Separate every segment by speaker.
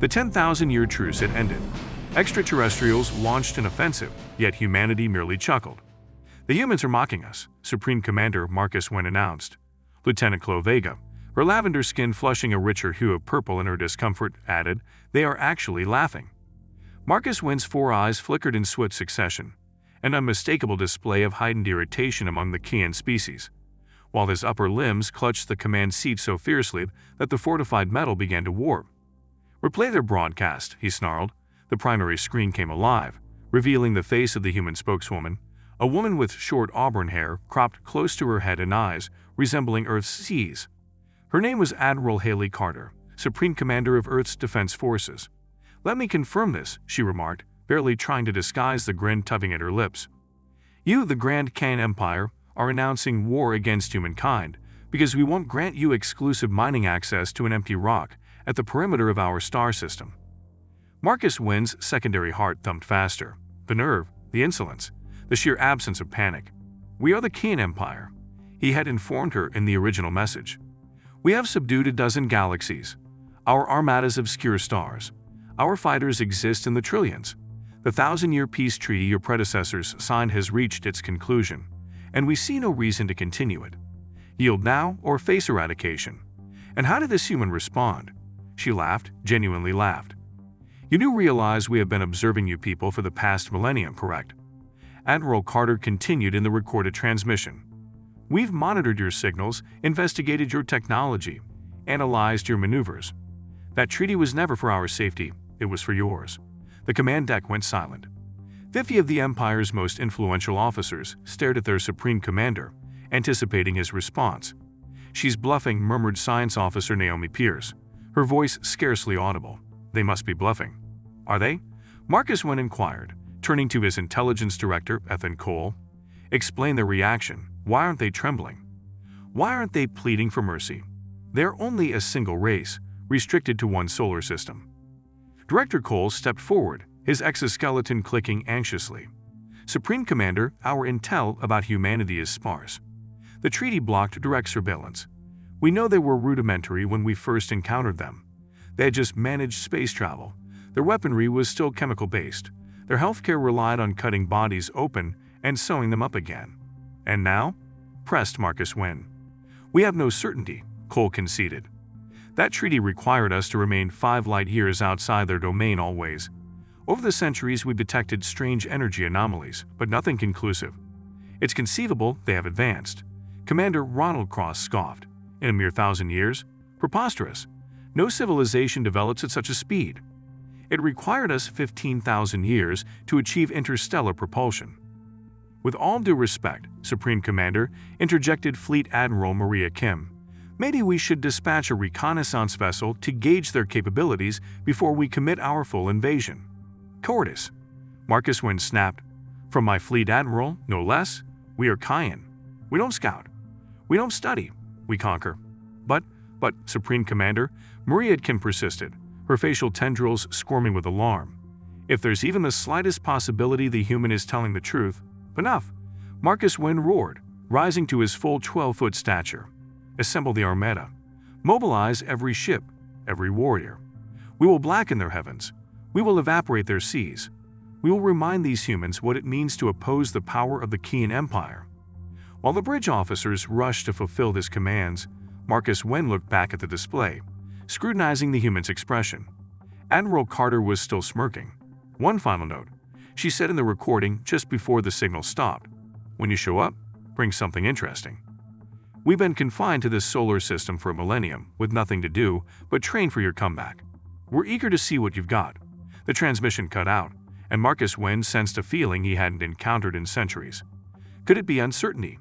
Speaker 1: The 10,000-year truce had ended. Extraterrestrials launched an offensive, yet humanity merely chuckled. "The humans are mocking us," Supreme Commander Marcus Wynn announced. Lieutenant Chloe Vega, her lavender skin flushing a richer hue of purple in her discomfort, added, "They are actually laughing." Marcus Wynn's 4 eyes flickered in swift succession, an unmistakable display of heightened irritation among the Kian species, while his upper limbs clutched the command seat so fiercely that the fortified metal began to warp. "Replay their broadcast," he snarled. The primary screen came alive, revealing the face of the human spokeswoman, a woman with short auburn hair cropped close to her head and eyes, resembling Earth's seas. Her name was Admiral Haley Carter, Supreme Commander of Earth's Defense Forces. "Let me confirm this," she remarked, barely trying to disguise the grin tugging at her lips. "You, the Grand Khan Empire, are announcing war against humankind because we won't grant you exclusive mining access to an empty rock at the perimeter of our star system." Marcus Wynn's secondary heart thumped faster. The nerve, the insolence, the sheer absence of panic. "We are the Kian Empire," he had informed her in the original message. "We have subdued a dozen galaxies. Our armadas obscure stars. Our fighters exist in the trillions. The 1,000-year peace treaty your predecessors signed has reached its conclusion, and we see no reason to continue it. Yield now or face eradication." "And how did this human respond?" She laughed, genuinely laughed. "You do realize we have been observing you people for the past millennium, correct?" Admiral Carter continued in the recorded transmission. "We've monitored your signals, investigated your technology, analyzed your maneuvers. That treaty was never for our safety, it was for yours." The command deck went silent. 50 of the Empire's most influential officers stared at their Supreme Commander, anticipating his response. "She's bluffing," murmured Science Officer Naomi Pierce, her voice scarcely audible. "They must be bluffing." "Are they?" Marcus Wynn inquired, turning to his intelligence director, Ethan Cole. "Explain their reaction. Why aren't they trembling? Why aren't they pleading for mercy? They're only a single race, restricted to one solar system." Director Cole stepped forward, his exoskeleton clicking anxiously. "Supreme Commander, our intel about humanity is sparse. The treaty blocked direct surveillance. We know they were rudimentary when we first encountered them. They had just managed space travel. Their weaponry was still chemical-based. Their healthcare relied on cutting bodies open and sewing them up again." "And now?" pressed Marcus Wynn. "We have no certainty," Cole conceded. "That treaty required us to remain 5 light years outside their domain always. Over the centuries we've detected strange energy anomalies, but nothing conclusive. It's conceivable they have advanced." Commander Ronald Cross scoffed. "In a mere 1,000 years? Preposterous. No civilization develops at such a speed. It required us 15,000 years to achieve interstellar propulsion." "With all due respect, Supreme Commander," interjected Fleet Admiral Maria Kim, "maybe we should dispatch a reconnaissance vessel to gauge their capabilities before we commit our full invasion." "Cowardice," Marcus Wynn snapped. "From my Fleet Admiral, no less. We are Kian. We don't scout. We don't study. We conquer." But, Supreme Commander," Maria Kim persisted, her facial tendrils squirming with alarm. "If there's even the slightest possibility the human is telling the truth—" "Enough!" Marcus Wynn roared, rising to his full 12-foot stature. "Assemble the Armada. Mobilize every ship, every warrior. We will blacken their heavens. We will evaporate their seas. We will remind these humans what it means to oppose the power of the Kian Empire." While the bridge officers rushed to fulfill his commands, Marcus Wynn looked back at the display, scrutinizing the human's expression. Admiral Carter was still smirking. "One final note," she said in the recording just before the signal stopped. "When you show up, bring something interesting. We've been confined to this solar system for a millennium, with nothing to do but train for your comeback. We're eager to see what you've got." The transmission cut out, and Marcus Wynn sensed a feeling he hadn't encountered in centuries. Could it be uncertainty?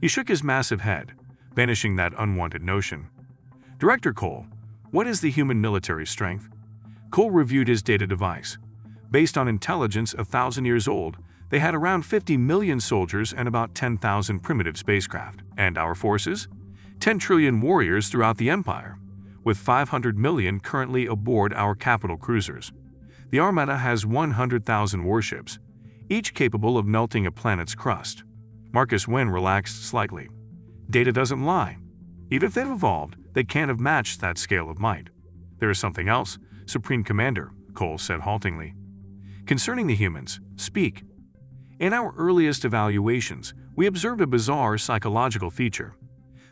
Speaker 1: He shook his massive head, banishing that unwanted notion. "Director Cole, what is the human military strength?" Cole reviewed his data device. Based on intelligence 1,000 years old, they had around 50 million soldiers and about 10,000 primitive spacecraft. "And our forces?" 10 trillion warriors throughout the Empire, with 500 million currently aboard our capital cruisers. The Armada has 100,000 warships, each capable of melting a planet's crust. Marcus Wynn relaxed slightly. Data doesn't lie. Even if they've evolved, they can't have matched that scale of might. There is something else, Supreme Commander, Cole said haltingly. Concerning the humans, speak. In our earliest evaluations, we observed a bizarre psychological feature.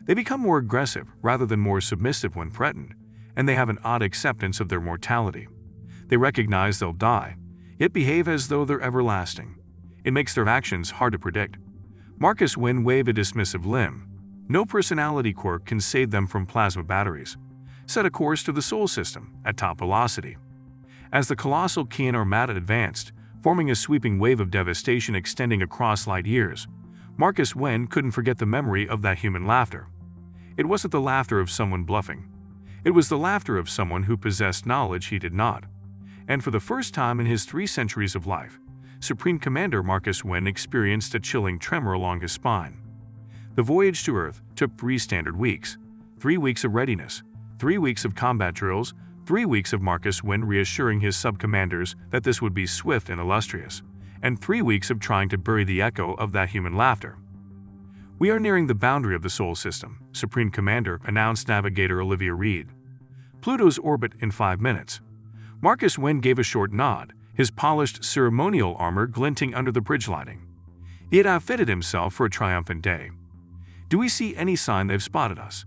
Speaker 1: They become more aggressive rather than more submissive when threatened, and they have an odd acceptance of their mortality. They recognize they'll die, yet behave as though they're everlasting. It makes their actions hard to predict. Marcus Wynn waved a dismissive limb. No personality quirk can save them from plasma batteries. Set a course to the Sol system at top velocity. As the colossal Kian armada advanced, forming a sweeping wave of devastation extending across light years, Marcus Wynn couldn't forget the memory of that human laughter. It wasn't the laughter of someone bluffing. It was the laughter of someone who possessed knowledge he did not. And for the first time in his 3 centuries of life, Supreme Commander Marcus Wynn experienced a chilling tremor along his spine. The voyage to Earth took 3 standard weeks, 3 weeks of readiness, 3 weeks of combat drills, 3 weeks of Marcus Wynn reassuring his sub-commanders that this would be swift and illustrious, and 3 weeks of trying to bury the echo of that human laughter. We are nearing the boundary of the Sol system, Supreme Commander announced Navigator Olivia Reed. Pluto's orbit in 5 minutes. Marcus Wynn gave a short nod, his polished ceremonial armor glinting under the bridge lighting. He had outfitted himself for a triumphant day. Do we see any sign they've spotted us?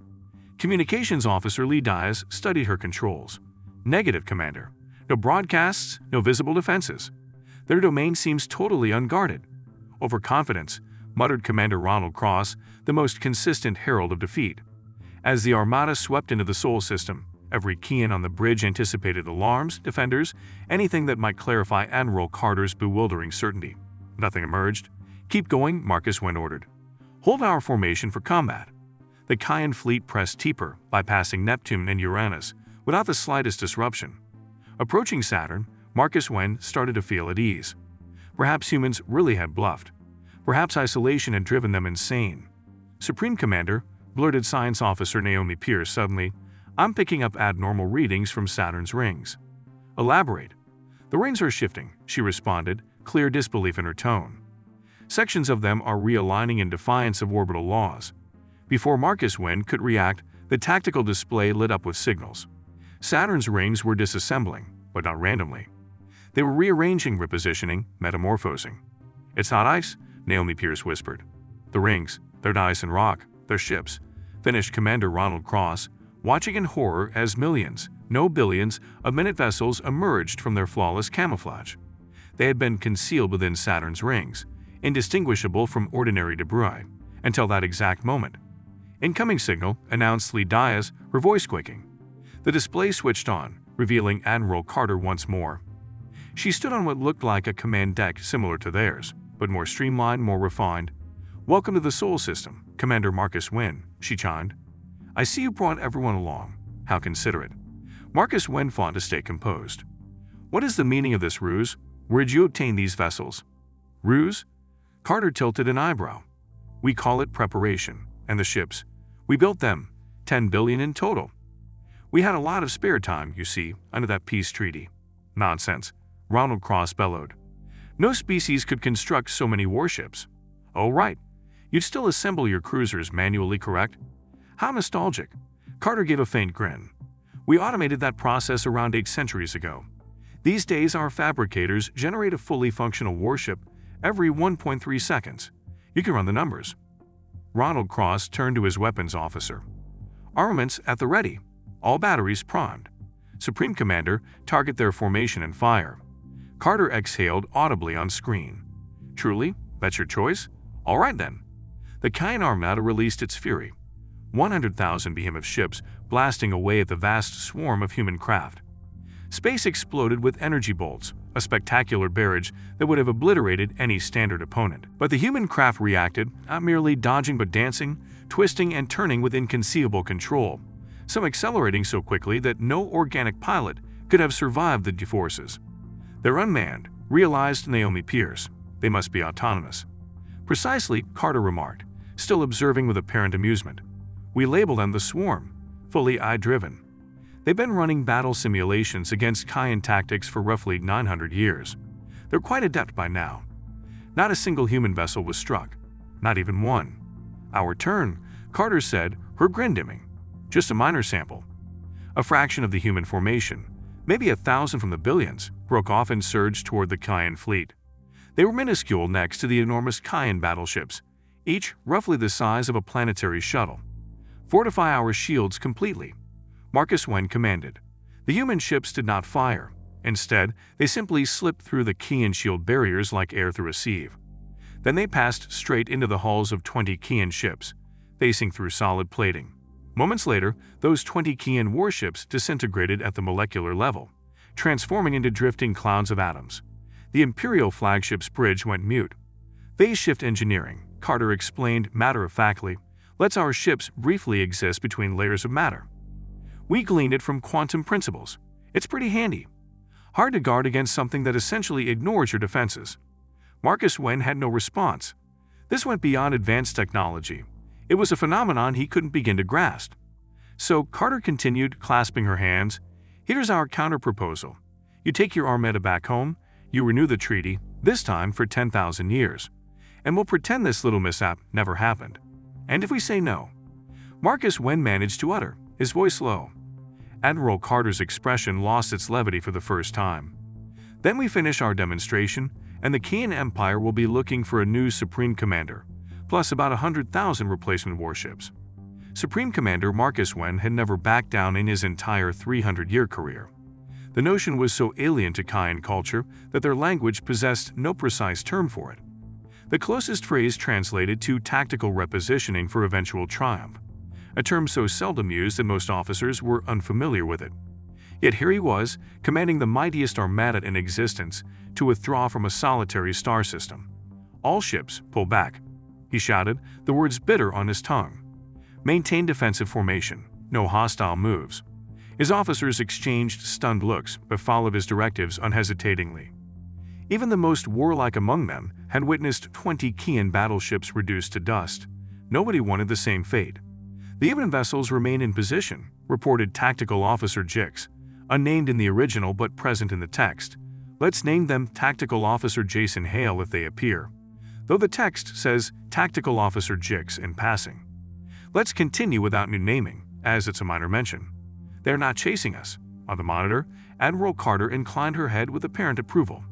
Speaker 1: Communications Officer Lee Diaz studied her controls. Negative, Commander. No broadcasts, no visible defenses. Their domain seems totally unguarded. Overconfidence, muttered Commander Ronald Cross, the most consistent herald of defeat. As the Armada swept into the Sol system, every Kian on the bridge anticipated alarms, defenders, anything that might clarify Admiral Carter's bewildering certainty. Nothing emerged. Keep going, Marcus Wynn ordered. Hold our formation for combat. The Kian fleet pressed deeper, bypassing Neptune and Uranus, without the slightest disruption. Approaching Saturn, Marcus Wynn started to feel at ease. Perhaps humans really had bluffed. Perhaps isolation had driven them insane. Supreme Commander, blurted Science Officer Naomi Pierce suddenly, I'm picking up abnormal readings from Saturn's rings. Elaborate. The rings are shifting, she responded, clear disbelief in her tone. Sections of them are realigning in defiance of orbital laws. Before Marcus Wynn could react, the tactical display lit up with signals. Saturn's rings were disassembling, but not randomly. They were rearranging, repositioning, metamorphosing. It's not ice, Naomi Pierce whispered. The rings, they're ice and rock, they're ships, finished Commander Ronald Cross, watching in horror as millions, no billions, of minute vessels emerged from their flawless camouflage. They had been concealed within Saturn's rings, indistinguishable from ordinary debris, until that exact moment. Incoming signal, announced Lee Diaz, her voice quaking. The display switched on, revealing Admiral Carter once more. She stood on what looked like a command deck similar to theirs, but more streamlined, more refined. Welcome to the Sol system, Commander Marcus Wynn, she chimed. I see you brought everyone along. How considerate. Marcus Wynn fought to stay composed. What is the meaning of this ruse? Where did you obtain these vessels? Ruse? Carter tilted an eyebrow. We call it preparation. And the ships? We built them. 10 billion in total. We had a lot of spare time, you see, under that peace treaty. Nonsense, Ronald Cross bellowed. No species could construct so many warships. Oh, right. You'd still assemble your cruisers manually, correct? How nostalgic. Carter gave a faint grin. We automated that process around 8 centuries ago. These days, our fabricators generate a fully functional warship every 1.3 seconds. You can run the numbers. Ronald Cross turned to his weapons officer. Armaments at the ready. All batteries primed. Supreme Commander, target their formation and fire. Carter exhaled audibly on screen. Truly? That's your choice? All right then. The Kian Armada released its fury. 100,000 behemoth ships blasting away at the vast swarm of human craft. Space exploded with energy bolts, a spectacular barrage that would have obliterated any standard opponent. But the human craft reacted, not merely dodging but dancing, twisting and turning with inconceivable control, some accelerating so quickly that no organic pilot could have survived the forces. They're unmanned, realized Naomi Pierce. They must be autonomous. Precisely, Carter remarked, still observing with apparent amusement. We label them the Swarm, fully AI-driven. They've been running battle simulations against Kian tactics for roughly 900 years. They're quite adept by now. Not a single human vessel was struck. Not even one. Our turn, Carter said, her grin dimming. Just a minor sample. A fraction of the human formation. maybe 1,000 from the billions, broke off and surged toward the Kayan fleet. They were minuscule next to the enormous Kayan battleships, each roughly the size of a planetary shuttle. Fortify our shields completely, Marcus Wen commanded. The human ships did not fire. Instead, they simply slipped through the Kayan shield barriers like air through a sieve. Then they passed straight into the hulls of 20 Kayan ships, facing through solid plating. Moments later, those 20 Kayan warships disintegrated at the molecular level, transforming into drifting clouds of atoms. The Imperial flagship's bridge went mute. Phase shift engineering, Carter explained matter-of-factly, lets our ships briefly exist between layers of matter. We gleaned it from quantum principles. It's pretty handy. Hard to guard against something that essentially ignores your defenses. Marcus Wen had no response. This went beyond advanced technology. It was a phenomenon he couldn't begin to grasp. So Carter continued, clasping her hands. Here's our counter-proposal. You take your Armada back home, you renew the treaty, this time for 10,000 years, and we'll pretend this little mishap never happened. And if we say no? Marcus Wen managed to utter, his voice low. Admiral Carter's expression lost its levity for the first time. Then we finish our demonstration, and the Kayan Empire will be looking for a new Supreme Commander, plus about 100,000 replacement warships. Supreme Commander Marcus Wen had never backed down in his entire 300-year career. The notion was so alien to Kayan culture that their language possessed no precise term for it. The closest phrase translated to tactical repositioning for eventual triumph, a term so seldom used that most officers were unfamiliar with it. Yet here he was, commanding the mightiest armada in existence, to withdraw from a solitary star system. All ships, pull back, he shouted, the words bitter on his tongue. Maintain defensive formation, no hostile moves. His officers exchanged stunned looks, but followed his directives unhesitatingly. Even the most warlike among them had witnessed 20 Kayan battleships reduced to dust. Nobody wanted the same fate. The Yevon vessels remain in position, reported Tactical Officer Jix, unnamed in the original but present in the text. Let's name them Tactical Officer Jason Hale if they appear, though the text says Tactical Officer Jix in passing. Let's continue without new naming, as it's a minor mention. They're not chasing us. On the monitor, Admiral Carter inclined her head with apparent approval.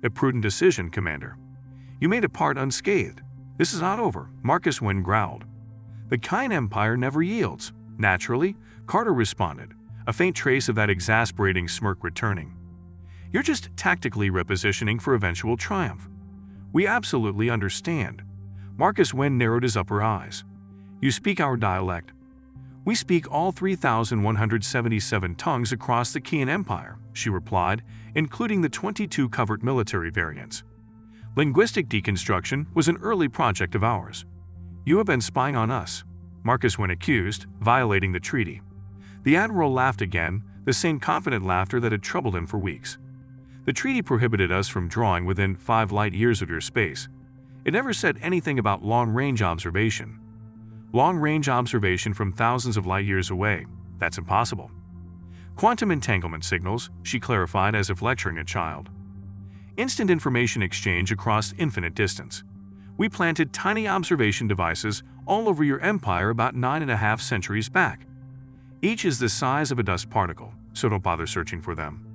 Speaker 1: A prudent decision, Commander. You made it part unscathed. This is not over, Marcus Wen growled. The Kayan Empire never yields. Naturally, Carter responded, a faint trace of that exasperating smirk returning. You're just tactically repositioning for eventual triumph. We absolutely understand. Marcus Wen narrowed his upper eyes. You speak our dialect. We speak all 3,177 tongues across the Kayan Empire, she replied, including the 22 covert military variants. Linguistic deconstruction was an early project of ours. You have been spying on us, Marcus Wen accused, violating the treaty. The Admiral laughed again, the same confident laughter that had troubled him for weeks. The treaty prohibited us from drawing within 5 light years of your space. It never said anything about long-range observation. Long-range observation from thousands of light years away, that's impossible. Quantum entanglement signals, she clarified as if lecturing a child. Instant information exchange across infinite distance. We planted tiny observation devices all over your empire about 9.5 centuries back. Each is the size of a dust particle, so don't bother searching for them.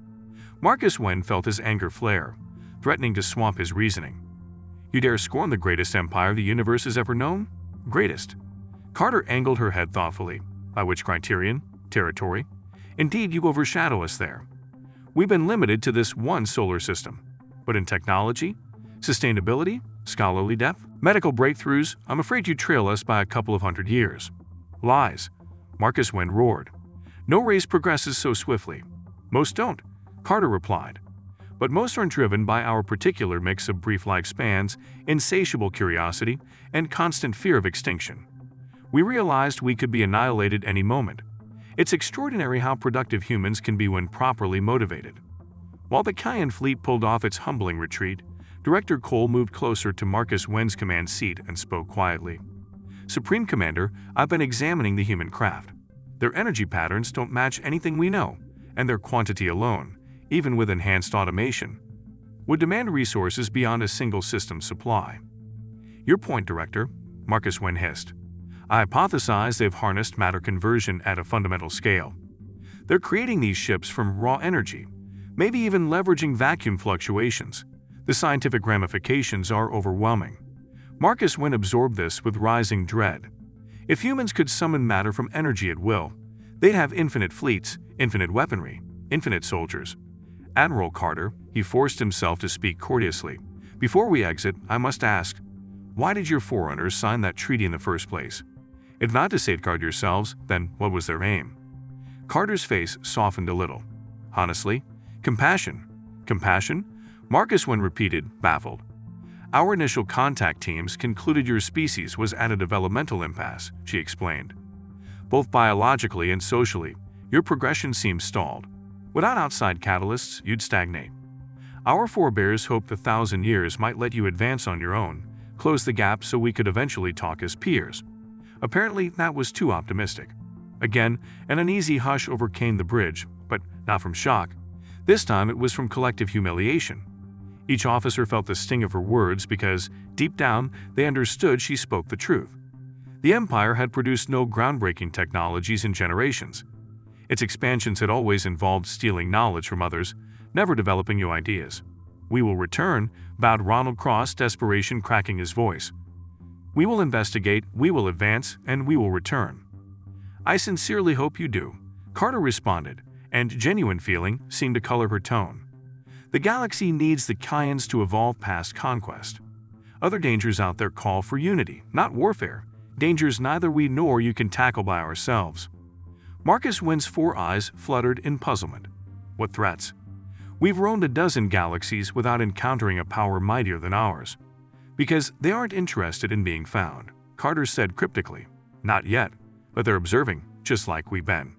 Speaker 1: Marcus Wen felt his anger flare, threatening to swamp his reasoning. You dare scorn the greatest empire the universe has ever known? Greatest. Carter angled her head thoughtfully. By which criterion? Territory? Indeed, you overshadow us there. We've been limited to this one solar system. But in technology, sustainability, scholarly depth, medical breakthroughs, I'm afraid you trail us by a couple of 100 years. Lies, Marcus Wen roared. No race progresses so swiftly. Most don't, Carter replied. But most are driven by our particular mix of brief lifespans, insatiable curiosity, and constant fear of extinction. We realized we could be annihilated any moment. It's extraordinary how productive humans can be when properly motivated. While the Kayan fleet pulled off its humbling retreat, Director Cole moved closer to Marcus Wen's command seat and spoke quietly. Supreme Commander, I've been examining the human craft. Their energy patterns don't match anything we know, and their quantity alone, even with enhanced automation, would demand resources beyond a single system supply. Your point, Director, Marcus Wen hissed. I hypothesize they've harnessed matter conversion at a fundamental scale. They're creating these ships from raw energy, maybe even leveraging vacuum fluctuations. The scientific ramifications are overwhelming. Marcus Wynn absorbed this with rising dread. If humans could summon matter from energy at will, they'd have infinite fleets, infinite weaponry, infinite soldiers. Admiral Carter, he forced himself to speak courteously. Before we exit, I must ask, why did your forerunners sign that treaty in the first place? If not to safeguard yourselves, then what was their aim? Carter's face softened a little. Honestly, compassion. Compassion? Marcus Wynn repeated, baffled. Our initial contact teams concluded your species was at a developmental impasse, she explained. Both biologically and socially, your progression seems stalled. Without outside catalysts, you'd stagnate. Our forebears hoped 1,000 years might let you advance on your own, close the gap so we could eventually talk as peers. Apparently, that was too optimistic. Again, an uneasy hush overcame the bridge, but not from shock. This time it was from collective humiliation. Each officer felt the sting of her words because, deep down, they understood she spoke the truth. The Empire had produced no groundbreaking technologies in generations. Its expansions had always involved stealing knowledge from others, never developing new ideas. We will return, bowed Ronald Cross, desperation cracking his voice. We will investigate, we will advance, and we will return. I sincerely hope you do, Carter responded, and genuine feeling seemed to color her tone. The galaxy needs the Kyans to evolve past conquest. Other dangers out there call for unity, not warfare. Dangers neither we nor you can tackle by ourselves. Marcus Wynn's 4 eyes fluttered in puzzlement. What threats? We've roamed a dozen galaxies without encountering a power mightier than ours. Because they aren't interested in being found, Carter said cryptically. Not yet, but they're observing, just like we've been.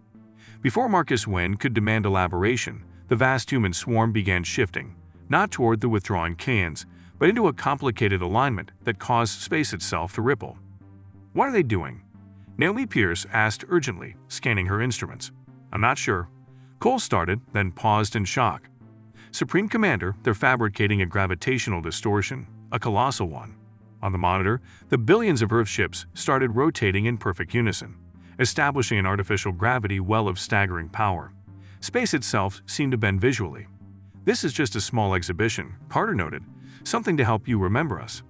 Speaker 1: Before Marcus Wynn could demand elaboration, the vast human swarm began shifting, not toward the withdrawing Kyans, but into a complicated alignment that caused space itself to ripple. What are they doing? Naomi Pierce asked urgently, scanning her instruments. I'm not sure. Cole started, then paused in shock. Supreme Commander, they're fabricating a gravitational distortion, a colossal one. On the monitor, the billions of Earth ships started rotating in perfect unison, establishing an artificial gravity well of staggering power. Space itself seemed to bend visually. This is just a small exhibition, Carter noted, something to help you remember us.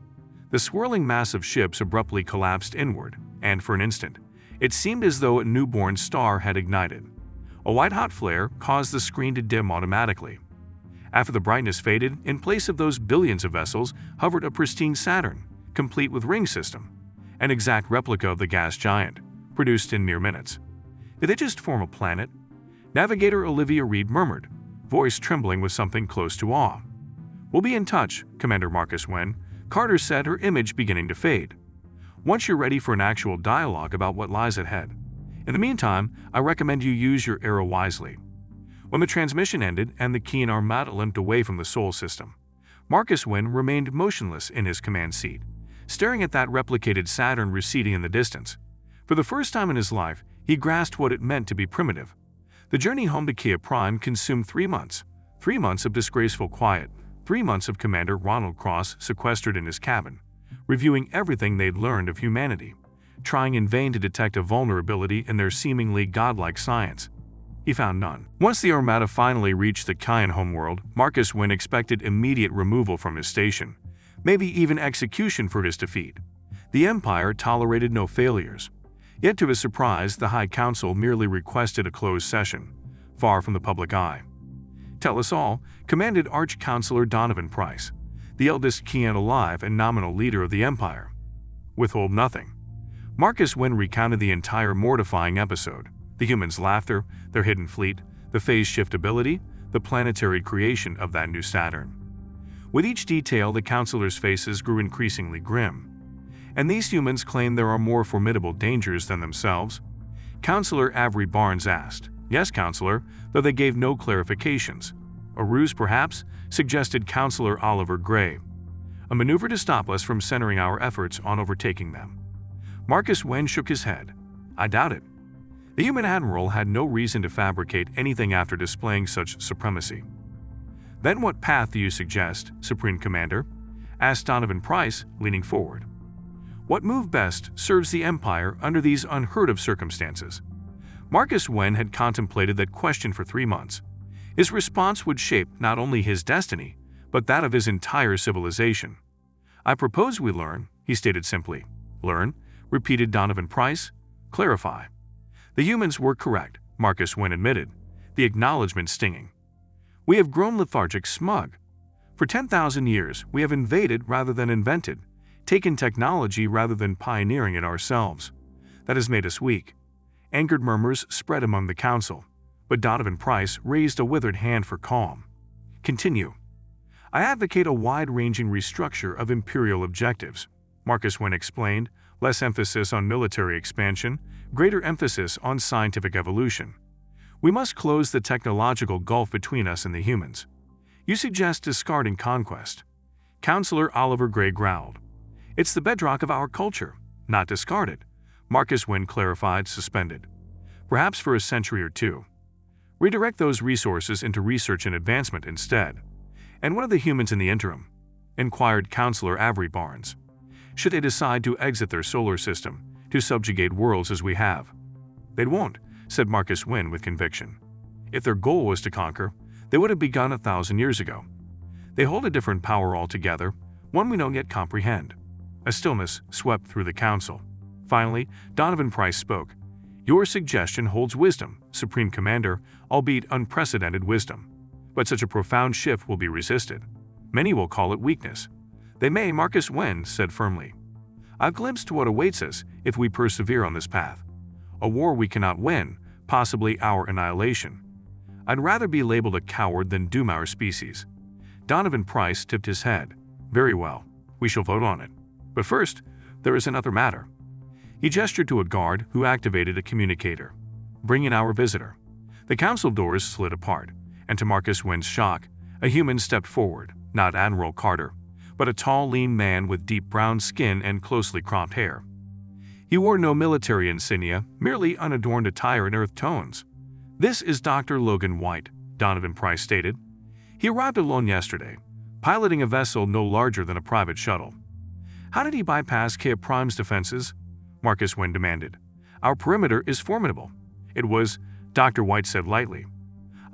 Speaker 1: The swirling mass of ships abruptly collapsed inward, and for an instant, it seemed as though a newborn star had ignited. A white-hot flare caused the screen to dim automatically. After the brightness faded, in place of those billions of vessels hovered a pristine Saturn, complete with ring system, an exact replica of the gas giant, produced in mere minutes. Did they just form a planet? Navigator Olivia Reed murmured, voice trembling with something close to awe. We'll be in touch, Commander Marcus Wynn, Carter said, her image beginning to fade. Once you're ready for an actual dialogue about what lies ahead. In the meantime, I recommend you use your arrow wisely. When the transmission ended and the Keen Armada limped away from the Sol system, Marcus Wynn remained motionless in his command seat, staring at that replicated Saturn receding in the distance. For the first time in his life, he grasped what it meant to be primitive. The journey home to Kia Prime consumed 3 months. 3 months of disgraceful quiet, 3 months of Commander Ronald Cross sequestered in his cabin, reviewing everything they'd learned of humanity, trying in vain to detect a vulnerability in their seemingly godlike science. He found none. Once the Armada finally reached the Kyan homeworld, Marcus Wynn expected immediate removal from his station, maybe even execution for his defeat. The Empire tolerated no failures. Yet to his surprise, the High Council merely requested a closed session, far from the public eye. Tell us all, commanded Arch-Counselor Donovan Price, the eldest Kyan alive and nominal leader of the Empire. Withhold nothing. Marcus Wynn recounted the entire mortifying episode, the humans' laughter, their hidden fleet, the phase shift ability, the planetary creation of that new Saturn. With each detail, the counselors' faces grew increasingly grim. And these humans claim there are more formidable dangers than themselves? Counselor Avery Barnes asked. Yes, Counselor, though they gave no clarifications. A ruse, perhaps, suggested Counselor Oliver Gray. A maneuver to stop us from centering our efforts on overtaking them. Marcus Wynn shook his head. I doubt it. The human admiral had no reason to fabricate anything after displaying such supremacy. Then what path do you suggest, Supreme Commander? Asked Donovan Price, leaning forward. What move best serves the Empire under these unheard-of circumstances? Marcus Wen had contemplated that question for 3 months. His response would shape not only his destiny, but that of his entire civilization. "I propose we learn," he stated simply. "Learn?" repeated Donovan Price. "Clarify." "The humans were correct," Marcus Wen admitted, the acknowledgement stinging. "We have grown lethargic, smug. For 10,000 years, we have invaded rather than invented, taken technology rather than pioneering it ourselves. That has made us weak." Angered murmurs spread among the council, but Donovan Price raised a withered hand for calm. "Continue." "I advocate a wide-ranging restructure of imperial objectives," Marcus Wen explained, less emphasis on military expansion, greater emphasis on scientific evolution. "We must close the technological gulf between us and the humans." "You suggest discarding conquest." Counselor Oliver Gray growled. "It's the bedrock of our culture, not discarded," Marcus Wen clarified, suspended. "Perhaps for a century or two. Redirect those resources into research and advancement instead." "And what of the humans in the interim?" inquired Counselor Avery Barnes. "Should they decide to exit their solar system, to subjugate worlds as we have?" "They won't," said Marcus Wen with conviction. "If their goal was to conquer, they would have begun 1,000 years ago. They hold a different power altogether, one we don't yet comprehend." A stillness swept through the council. Finally, Donovan Price spoke. "Your suggestion holds wisdom, Supreme Commander, albeit unprecedented wisdom. But such a profound shift will be resisted. Many will call it weakness." "They may," Marcus Wen said firmly. "I've glimpsed what awaits us if we persevere on this path. A war we cannot win, possibly our annihilation. I'd rather be labeled a coward than doom our species." Donovan Price tipped his head. "Very well, we shall vote on it. But first, there is another matter." He gestured to a guard who activated a communicator. "Bring in our visitor." The council doors slid apart, and to Marcus Wen's shock, a human stepped forward, not Admiral Carter, but a tall, lean man with deep brown skin and closely cropped hair. He wore no military insignia, merely unadorned attire in earth tones. "This is Dr. Logan White," Donovan Price stated. "He arrived alone yesterday, piloting a vessel no larger than a private shuttle." "How did he bypass Kia Prime's defenses?" Marcus Wen demanded. "Our perimeter is formidable." "It was," Dr. White said lightly.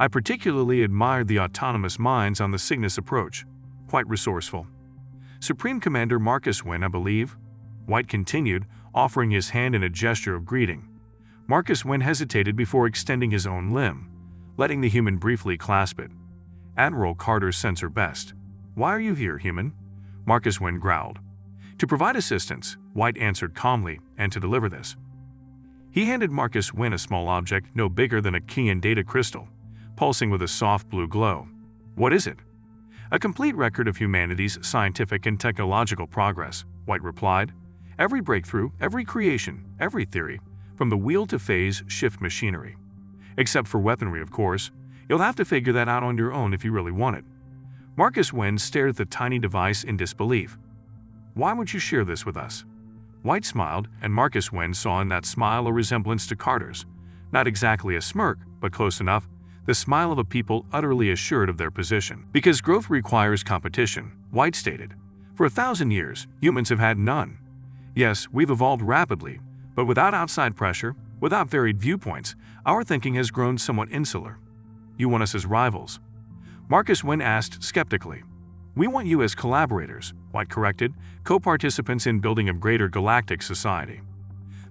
Speaker 1: "I particularly admired the autonomous minds on the Cygnus approach. Quite resourceful." "Supreme Commander Marcus Wen, I believe," White continued, offering his hand in a gesture of greeting. Marcus Wen hesitated before extending his own limb, letting the human briefly clasp it. "Admiral Carter's sensor best." "Why are you here, human?" Marcus Wen growled. "To provide assistance," White answered calmly, "and to deliver this." He handed Marcus Wen a small object no bigger than a key and data crystal, pulsing with a soft blue glow. "What is it?" "A complete record of humanity's scientific and technological progress," White replied. "Every breakthrough, every creation, every theory, from the wheel to phase shift machinery. Except for weaponry, of course. You'll have to figure that out on your own if you really want it." Marcus Wen stared at the tiny device in disbelief. "Why would you share this with us?" White smiled, and Marcus Wen saw in that smile a resemblance to Carter's. Not exactly a smirk, but close enough, the smile of a people utterly assured of their position. "Because growth requires competition," White stated. "For 1,000 years, humans have had none. Yes, we've evolved rapidly, but without outside pressure, without varied viewpoints, our thinking has grown somewhat insular." "You want us as rivals?" Marcus Wen asked skeptically. "We want you as collaborators," White corrected, "co-participants in building a greater galactic society.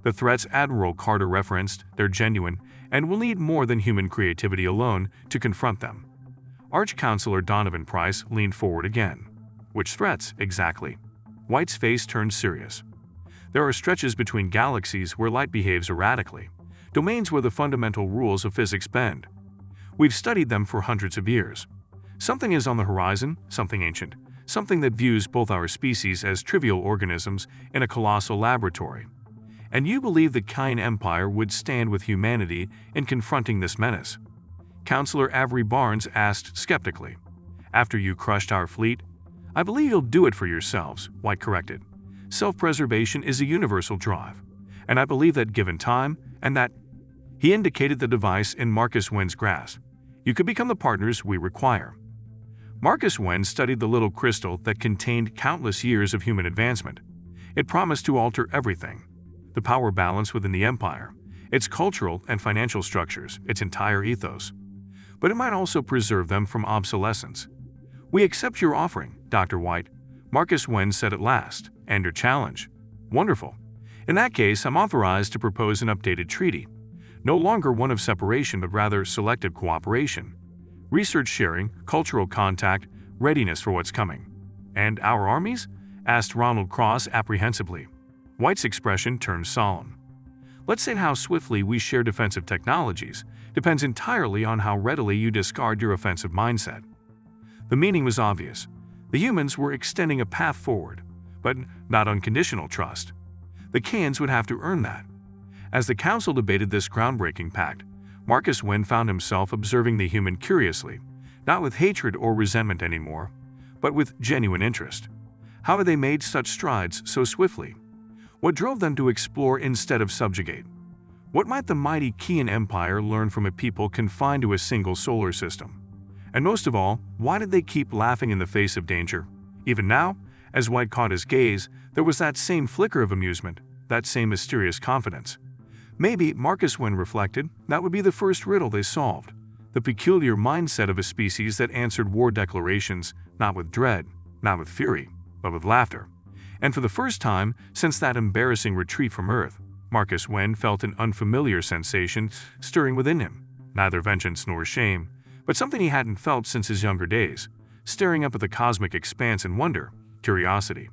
Speaker 1: The threats Admiral Carter referenced, they're genuine, and we'll need more than human creativity alone to confront them." Arch-Counselor Donovan Price leaned forward again. "Which threats, exactly?" White's face turned serious. "There are stretches between galaxies where light behaves erratically, domains where the fundamental rules of physics bend. We've studied them for hundreds of years. Something is on the horizon, something ancient, something that views both our species as trivial organisms in a colossal laboratory. And you believe the Kain Empire would stand with humanity in confronting this menace?" Counselor Avery Barnes asked skeptically. "After you crushed our fleet?" "I believe you'll do it for yourselves," White corrected. "Self-preservation is a universal drive, and I believe that given time, and that—" He indicated the device in Marcus Wen's grasp. "You could become the partners we require." Marcus Wen studied the little crystal that contained countless years of human advancement. It promised to alter everything. The power balance within the Empire. its cultural and financial structures, its entire ethos. But it might also preserve them from obsolescence. "We accept your offering, Dr. White," Marcus Wen said at last, "and your challenge. Wonderful. In that case, I'm authorized to propose an updated treaty. No longer one of separation, but rather selective cooperation. Research sharing, cultural contact, readiness for what's coming." "And our armies?" asked Ronald Cross apprehensively. White's expression turned solemn. "Let's say how swiftly we share defensive technologies depends entirely on how readily you discard your offensive mindset." The meaning was obvious. The humans were extending a path forward, but not unconditional trust. The Cains would have to earn that. As the council debated this groundbreaking pact, Marcus Wen found himself observing the human curiously, not with hatred or resentment anymore, but with genuine interest. How had they made such strides so swiftly? What drove them to explore instead of subjugate? What might the mighty Qian Empire learn from a people confined to a single solar system? And most of all, why did they keep laughing in the face of danger? Even now, as White caught his gaze, there was that same flicker of amusement, that same mysterious confidence. Maybe, Marcus Wen reflected, that would be the first riddle they solved. The peculiar mindset of a species that answered war declarations not with dread, not with fury, but with laughter. And for the first time since that embarrassing retreat from Earth, Marcus Wen felt an unfamiliar sensation stirring within him. Neither vengeance nor shame, but something he hadn't felt since his younger days, staring up at the cosmic expanse in wonder, curiosity.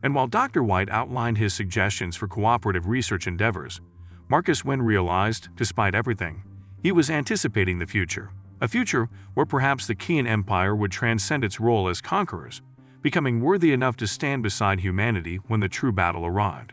Speaker 1: And while Dr. White outlined his suggestions for cooperative research endeavors, Marcus Wen realized, despite everything, he was anticipating the future. A future where perhaps the Qian Empire would transcend its role as conquerors, becoming worthy enough to stand beside humanity when the true battle arrived.